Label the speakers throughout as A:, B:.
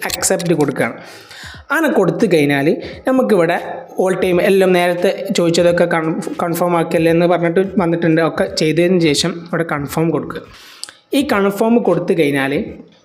A: Accept കൊടുക്കുകയാണ്. അങ്ങനെ കൊടുത്തു കഴിഞ്ഞാൽ നമുക്കിവിടെ ഓൾ ടൈം എല്ലാം നേരത്തെ ചോദിച്ചതൊക്കെ കൺഫേം ആക്കിയല്ലേ എന്ന് പറഞ്ഞിട്ട് വന്നിട്ടുണ്ട്. ഒക്കെ ചെയ്തതിന് ശേഷം ഇവിടെ കൺഫേം കൊടുക്കുക. ഈ കൺഫേം കൊടുത്തു കഴിഞ്ഞാൽ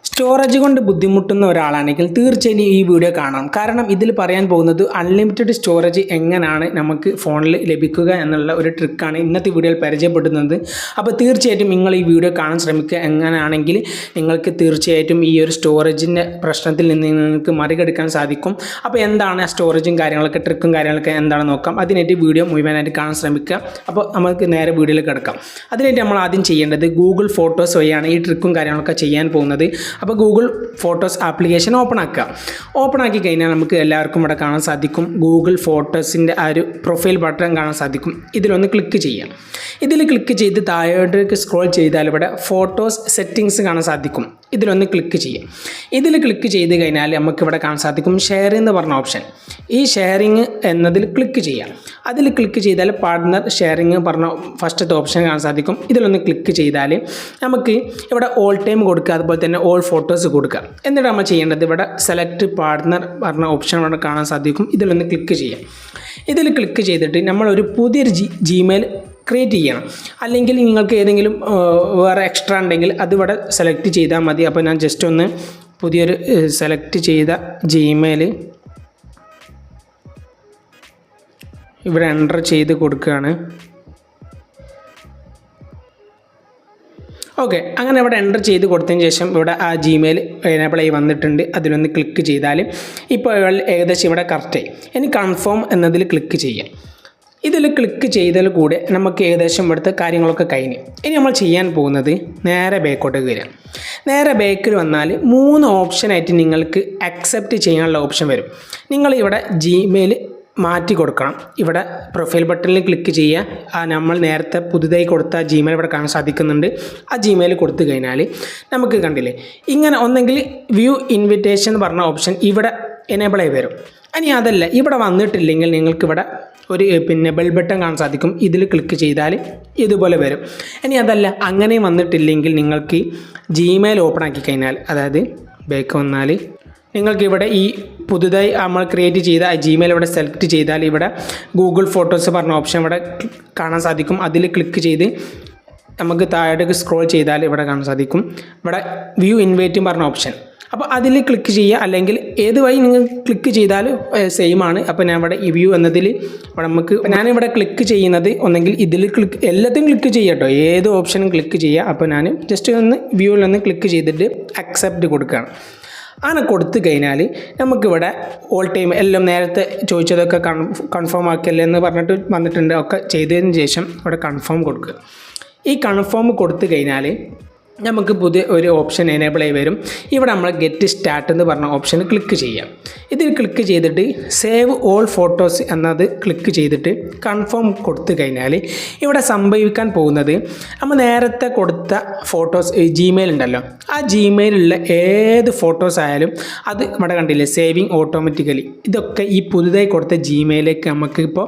A: സ്റ്റോറേജ് കൊണ്ട് ബുദ്ധിമുട്ടുന്ന ഒരാളാണെങ്കിൽ തീർച്ചയായും ഈ വീഡിയോ കാണണം. കാരണം ഇതിൽ പറയാൻ പോകുന്നത് അൺലിമിറ്റഡ് സ്റ്റോറേജ് എങ്ങനെയാണ് നമുക്ക് ഫോണിൽ ലഭിക്കുക എന്നുള്ള ഒരു ട്രിക്കാണ് ഇന്നത്തെ വീഡിയോയിൽ പരിചയപ്പെടുന്നത്. അപ്പോൾ തീർച്ചയായിട്ടും നിങ്ങൾ ഈ വീഡിയോ കാണാൻ ശ്രമിക്കുക. എങ്ങനെയാണെങ്കിൽ നിങ്ങൾക്ക് തീർച്ചയായിട്ടും ഈ ഒരു സ്റ്റോറേജിൻ്റെ പ്രശ്നത്തിൽ നിന്ന് നിങ്ങൾക്ക് മറികടക്കാൻ സാധിക്കും. അപ്പോൾ എന്താണ് ആ സ്റ്റോറേജും കാര്യങ്ങളൊക്കെ ട്രിക്കും കാര്യങ്ങളൊക്കെ എന്താണെന്ന് നോക്കാം. അതിനായിട്ട് വീഡിയോ മുഴുവനായിട്ട് കാണാൻ ശ്രമിക്കുക. അപ്പോൾ നമുക്ക് നേരെ വീഡിയോയിലേക്ക് കിടക്കാം. അതിനായിട്ട് നമ്മൾ ആദ്യം ചെയ്യേണ്ടത് ഗൂഗിൾ ഫോട്ടോസ് വഴിയാണ് ഈ ട്രിക്കും കാര്യങ്ങളൊക്കെ ചെയ്യാൻ പോകുന്നത്. അപ്പോൾ ഗൂഗിൾ ഫോട്ടോസ് ആപ്ലിക്കേഷൻ ഓപ്പൺ ആക്കുക. ഓപ്പൺ ആക്കി കഴിഞ്ഞാൽ നമുക്ക് എല്ലാവർക്കും ഇവിടെ കാണാൻ സാധിക്കും ഗൂഗിൾ ഫോട്ടോസിൻ്റെ ആ ഒരു പ്രൊഫൈൽ ബട്ടൺ കാണാൻ സാധിക്കും. ഇതിലൊന്ന് ക്ലിക്ക് ചെയ്യാം. ഇതിൽ ക്ലിക്ക് ചെയ്ത് താഴോട്ടേക്ക് സ്ക്രോൾ ചെയ്താൽ ഇവിടെ ഫോട്ടോസ് സെറ്റിങ്സ് കാണാൻ സാധിക്കും. ഇതിലൊന്ന് ക്ലിക്ക് ചെയ്യാം. ഇതിൽ ക്ലിക്ക് ചെയ്ത് കഴിഞ്ഞാൽ നമുക്കിവിടെ കാണാൻ സാധിക്കും ഷെയർ എന്ന് പറഞ്ഞ ഓപ്ഷൻ. ഈ ഷെയറിങ് എന്നതിൽ ക്ലിക്ക് ചെയ്യാം. അതിൽ ക്ലിക്ക് ചെയ്താൽ പാർട്ട്ണർ ഷെയറിങ് പറഞ്ഞ ഫസ്റ്റത്തെ ഓപ്ഷൻ കാണാൻ സാധിക്കും. ഇതിലൊന്ന് ക്ലിക്ക് ചെയ്താൽ നമുക്ക് ഇവിടെ ഓൾ ടൈം കൊടുക്കുക, അതുപോലെ തന്നെ ഓൾ ഫോട്ടോസ് കൊടുക്കുക. എന്നിട്ട് നമ്മൾ ചെയ്യേണ്ടത് ഇവിടെ സെലക്ട് പാർട്ട്ണർ പറഞ്ഞ ഓപ്ഷൻ ഇവിടെ കാണാൻ സാധിക്കും. ഇതിലൊന്ന് ക്ലിക്ക് ചെയ്യാം. ഇതിൽ ക്ലിക്ക് ചെയ്തിട്ട് നമ്മളൊരു പുതിയൊരു ജിമെയിൽ ക്രിയേറ്റ് ചെയ്യണം. അല്ലെങ്കിൽ നിങ്ങൾക്ക് ഏതെങ്കിലും വേറെ എക്സ്ട്രാ ഉണ്ടെങ്കിൽ അതിവിടെ സെലക്ട് ചെയ്താൽ മതി. അപ്പോൾ ഞാൻ ജസ്റ്റ് ഒന്ന് പുതിയൊരു സെലക്ട് ചെയ്ത ജിമെയിൽ ഇവിടെ എൻ്റർ ചെയ്ത് കൊടുക്കുകയാണ്. ഓക്കെ, അങ്ങനെ ഇവിടെ എൻ്റർ ചെയ്ത് കൊടുത്തതിന് ശേഷം ഇവിടെ ആ ജിമെയിൽ എനേബിൾ ആയി വന്നിട്ടുണ്ട്. അതിലൊന്ന് ക്ലിക്ക് ചെയ്താൽ ഇപ്പോൾ ഏകദേശം ഇവിടെ കറക്റ്റായി. ഇനി കൺഫേം എന്നതിൽ ക്ലിക്ക് ചെയ്യാം. ഇതിൽ ക്ലിക്ക് ചെയ്താൽ കൂടെ നമുക്ക് ഏകദേശം ഇവിടുത്തെ കാര്യങ്ങളൊക്കെ കഴിഞ്ഞു. ഇനി നമ്മൾ ചെയ്യാൻ പോകുന്നത് നേരെ ബാക്കോട്ടേക്ക് വരാം. നേരെ ബാക്കിൽ വന്നാൽ 3 ഓപ്ഷനായിട്ട് നിങ്ങൾക്ക് അക്സെപ്റ്റ് ചെയ്യാനുള്ള ഓപ്ഷൻ വരും. നിങ്ങൾ ഇവിടെ ജിമെയിൽ മാറ്റി കൊടുക്കണം. ഇവിടെ പ്രൊഫൈൽ ബട്ടണിൽ ക്ലിക്ക് ചെയ്യുക. നമ്മൾ നേരത്തെ പുതുതായി കൊടുത്ത ജിമെയിൽ ഇവിടെ കാണാൻ സാധിക്കുന്നുണ്ട്. ആ ജിമെയിൽ കൊടുത്തു കഴിഞ്ഞാൽ നമുക്ക് കണ്ടില്ലേ ഇങ്ങനെ ഒന്നെങ്കിൽ വ്യൂ ഇൻവിറ്റേഷൻ എന്ന് പറഞ്ഞ ഓപ്ഷൻ ഇവിടെ എനേബിൾ ആയി വരും. ഇനി അതല്ല ഇവിടെ വന്നിട്ടില്ലെങ്കിൽ നിങ്ങൾക്കിവിടെ ഒരു ബെൽ ബട്ടൺ കാണാൻ സാധിക്കും. ഇതിൽ ക്ലിക്ക് ചെയ്താൽ ഇതുപോലെ വരും. ഇനി അതല്ല അങ്ങനെ വന്നിട്ടില്ലെങ്കിൽ നിങ്ങൾക്ക് ജിമെയിൽ ഓപ്പൺ ആക്കി കഴിഞ്ഞാൽ, അതായത് ബാക്ക് വന്നാൽ നിങ്ങൾക്കിവിടെ ഈ പുതുതായി നമ്മൾ ക്രിയേറ്റ് ചെയ്ത ജിമെയിൽ ഇവിടെ സെലക്ട് ചെയ്താൽ ഇവിടെ ഗൂഗിൾ ഫോട്ടോസ് പറഞ്ഞ ഓപ്ഷൻ ഇവിടെ കാണാൻ സാധിക്കും. അതിൽ ക്ലിക്ക് ചെയ്ത് നമുക്ക് താഴേക്ക് സ്ക്രോൾ ചെയ്താൽ ഇവിടെ കാണാൻ സാധിക്കും ഇവിടെ വ്യൂ ഇൻവൈറ്റും പറഞ്ഞ ഓപ്ഷൻ. അപ്പോൾ അതിൽ ക്ലിക്ക് ചെയ്യുക. അല്ലെങ്കിൽ ഏത് വഴി നിങ്ങൾ ക്ലിക്ക് ചെയ്താൽ സെയിം ആണ്. അപ്പോൾ ഞാൻ ഇവിടെ ഈ വ്യൂ എന്നതിൽ ഇവിടെ ഞാനിവിടെ ക്ലിക്ക് ചെയ്യുന്നത് ഒന്നെങ്കിൽ ഇതിൽ എല്ലാത്തിനും ക്ലിക്ക് ചെയ്യട്ടോ, ഏത് ഓപ്ഷനും ക്ലിക്ക് ചെയ്യുക. അപ്പോൾ ഞാൻ ജസ്റ്റ് ഒന്ന് വ്യൂവിലൊന്ന് ക്ലിക്ക് ചെയ്തിട്ട് അക്സെപ്റ്റ് കൊടുക്കുകയാണ്. അങ്ങനെ കൊടുത്തു കഴിഞ്ഞാൽ നമുക്കിവിടെ ഓൾ ടൈം എല്ലാം നേരത്തെ ചോദിച്ചതൊക്കെ കൺഫേം ആക്കിയല്ലേ എന്ന് പറഞ്ഞിട്ട് വന്നിട്ടുണ്ട്. ഒക്കെ ചെയ്തതിന് ശേഷം ഇവിടെ കൺഫേം കൊടുക്കുക. ഈ കൺഫേം കൊടുത്തു കഴിഞ്ഞാൽ നമുക്ക് പുതിയ ഒരു ഓപ്ഷൻ എനേബിൾ ആയി വരും. ഇവിടെ നമ്മൾ ഗെറ്റ് സ്റ്റാർട്ട് എന്ന് പറഞ്ഞ ഓപ്ഷൻ ക്ലിക്ക് ചെയ്യാം. ഇതിൽ ക്ലിക്ക് ചെയ്തിട്ട് സേവ് ഓൾ ഫോട്ടോസ് എന്നത് ക്ലിക്ക് ചെയ്തിട്ട് കൺഫേം കൊടുത്തു കഴിഞ്ഞാൽ ഇവിടെ സംഭവിക്കാൻ പോകുന്നത് നമ്മൾ നേരത്തെ കൊടുത്ത ഫോട്ടോസ് ജിമെയിൽ ഉണ്ടല്ലോ, ആ ജിമെയിലുള്ള ഏത് ഫോട്ടോസ് ആയാലും അത് ഇവിടെ കണ്ടില്ലേ സേവിങ് ഓട്ടോമാറ്റിക്കലി. ഇതൊക്കെ ഈ പുതുതായി കൊടുത്ത ജിമെയിലേക്ക് നമുക്ക് ഇപ്പോൾ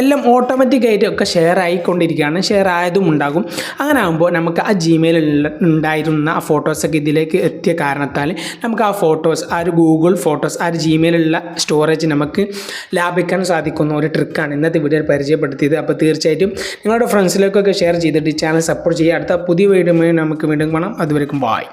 A: എല്ലാം ഓട്ടോമാറ്റിക്കായിട്ട് ഒക്കെ ഷെയർ ആയിക്കൊണ്ടിരിക്കുകയാണ്. ഷെയർ ആയതും ഉണ്ടാകും. അങ്ങനെ ആകുമ്പോൾ നമുക്ക് ആ ജിമെയിലുള്ള ഉണ്ടായിരുന്ന ആ ഫോട്ടോസൊക്കെ ഇതിലേക്ക് എത്തിയ കാരണത്താൽ നമുക്ക് ആ ഫോട്ടോസ് ആ ഒരു ഗൂഗിൾ ഫോട്ടോസ് ആ ഒരു ജിമെയിലുള്ള സ്റ്റോറേജ് നമുക്ക് ലാഭിക്കാൻ സാധിക്കുന്ന ഒരു ട്രിക്കാണ് ഇന്നത്തെ വീഡിയോയിൽ പരിചയപ്പെടുത്തിയത്. അപ്പോൾ തീർച്ചയായിട്ടും നിങ്ങളുടെ ഫ്രണ്ട്സിലേക്കൊക്കെ ഷെയർ ചെയ്തിട്ട് ചാനൽ സപ്പോർട്ട് ചെയ്യുക. അടുത്ത പുതിയ വീഡിയോ നമുക്ക് വീണ്ടും കാണാം. അതുവരെയും ബൈ.